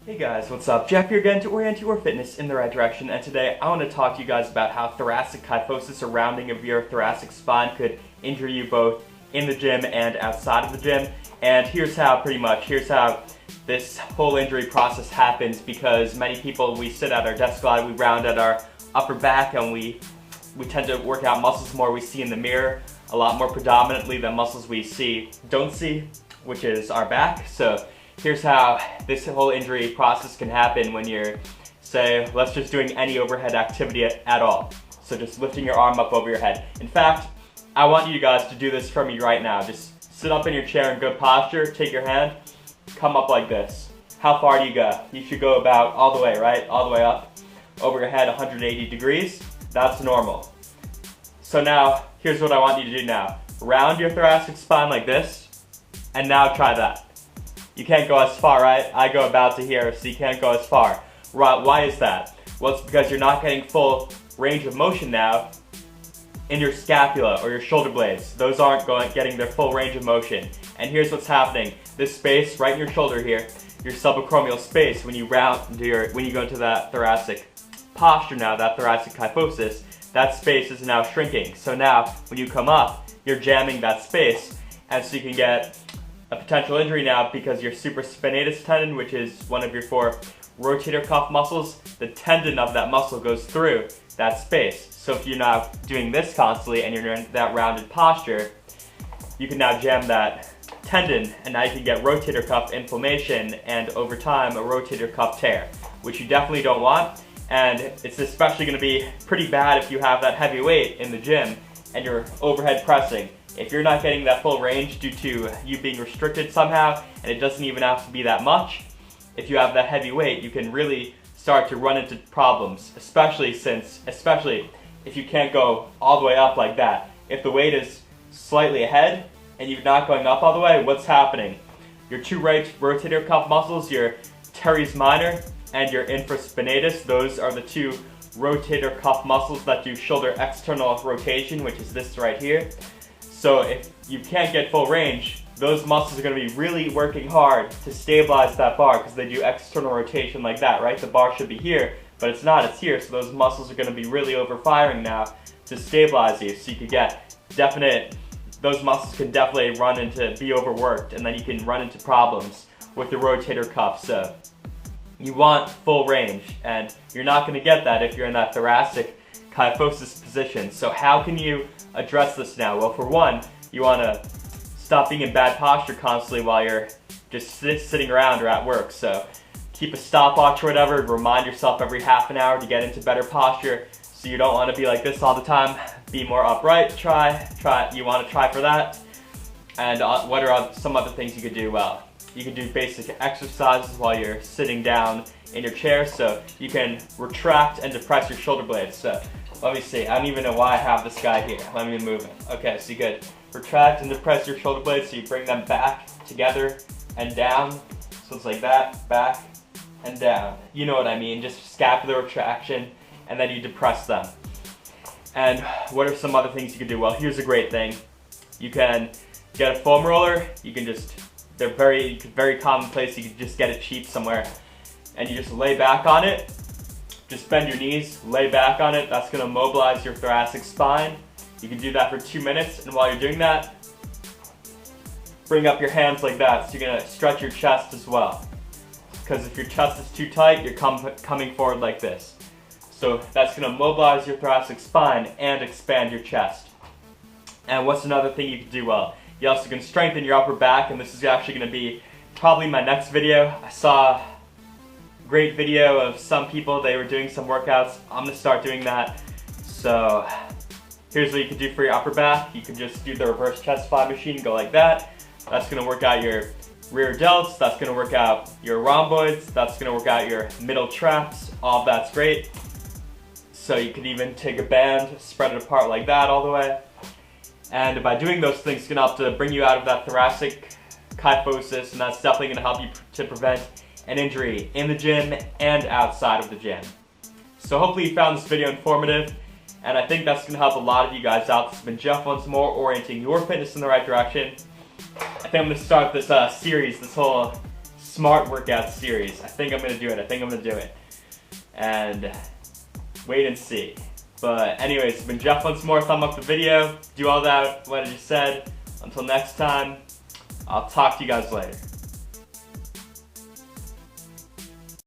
Hey guys, what's up? Jeff here again to orient your fitness in the right direction, and today I want to talk to you guys about how thoracic kyphosis, or rounding of your thoracic spine, could injure you both in the gym and outside of the gym. And here's how this whole injury process happens, because many people, we sit at our desk a lot, we round at our upper back, and we tend to work out muscles more we see in the mirror, a lot more predominantly than muscles we don't see, which is our back. So here's how this whole injury process can happen when you're, say, let's just doing any overhead activity at all. So just lifting your arm up over your head. In fact, I want you guys to do this for me right now. Just sit up in your chair in good posture, take your hand, come up like this. How far do you go? You should go about all the way, right? All the way up, over your head, 180 degrees. That's normal. So now, here's what I want you to do now. Round your thoracic spine like this, and now try that. You can't go as far, right? I go about to here, so you can't go as far. Right, why is that? Well, it's because you're not getting full range of motion now in your scapula or your shoulder blades. Those aren't getting their full range of motion. And here's what's happening. This space right in your shoulder here, your subacromial space, when you go into that thoracic posture now, that thoracic kyphosis, that space is now shrinking. So now, when you come up, you're jamming that space, and so you can get a potential injury now because your supraspinatus tendon, which is one of your 4 rotator cuff muscles, the tendon of that muscle goes through that space. So if you're now doing this constantly and you're in that rounded posture, you can now jam that tendon, and now you can get rotator cuff inflammation and over time a rotator cuff tear, which you definitely don't want. And it's especially going to be pretty bad if you have that heavy weight in the gym and you're overhead pressing. If you're not getting that full range due to you being restricted somehow, and it doesn't even have to be that much, if you have that heavy weight, you can really start to run into problems, especially if you can't go all the way up like that. If the weight is slightly ahead and you're not going up all the way, what's happening? Your 2 right rotator cuff muscles, your teres minor and your infraspinatus, those are the 2 rotator cuff muscles that do shoulder external rotation, which is this right here. So if you can't get full range, those muscles are going to be really working hard to stabilize that bar, because they do external rotation like that, right? The bar should be here, but it's not, it's here. So those muscles are going to be really overfiring now to stabilize you. So you could get those muscles can definitely be overworked, and then you can run into problems with the rotator cuff. So you want full range, and you're not going to get that if you're in that thoracic kyphosis position. So how can you address this now? Well, for one, you want to stop being in bad posture constantly while you're just sitting around or at work. So keep a stopwatch or whatever, remind yourself every half an hour to get into better posture. So you don't want to be like this all the time. Be more upright. You want to try for that. And what are some other things you could do? Well, you can do basic exercises while you're sitting down in your chair. So you can retract and depress your shoulder blades. So let me see, I don't even know why I have this guy here. Let me move it. Okay, so you could retract and depress your shoulder blades, so you bring them back together and down. So it's like that, back and down. You know what I mean, just scapular retraction, and then you depress them. And what are some other things you could do? Well, here's a great thing. You can get a foam roller. They're very commonplace. You can just get it cheap somewhere, and you just lay back on it. Just bend your knees, lay back on it. That's going to mobilize your thoracic spine. You can do that for 2 minutes, and while you're doing that, bring up your hands like that. So you're going to stretch your chest as well. Because if your chest is too tight, you're coming forward like this. So that's going to mobilize your thoracic spine and expand your chest. And what's another thing you can do? Well, you also can strengthen your upper back, and this is actually going to be probably my next video. I saw great video of some people, they were doing some workouts. I'm going to start doing that. So here's what you can do for your upper back. You can just do the reverse chest fly machine, go like that. That's going to work out your rear delts, that's going to work out your rhomboids, that's going to work out your middle traps. All of that's great. So you can even take a band, spread it apart like that all the way. And by doing those things, it's going to help to bring you out of that thoracic kyphosis, and that's definitely going to help you to prevent an injury in the gym and outside of the gym. So hopefully you found this video informative, and I think that's going to help a lot of you guys out. This has been Jeff once more, orienting your fitness in the right direction. I think I'm going to start this whole smart workout series. I think I'm gonna do it. And wait and see. But anyways, it's been Jeff once more. Thumb up the video. Do all that what I just said. Until next time, I'll talk to you guys later.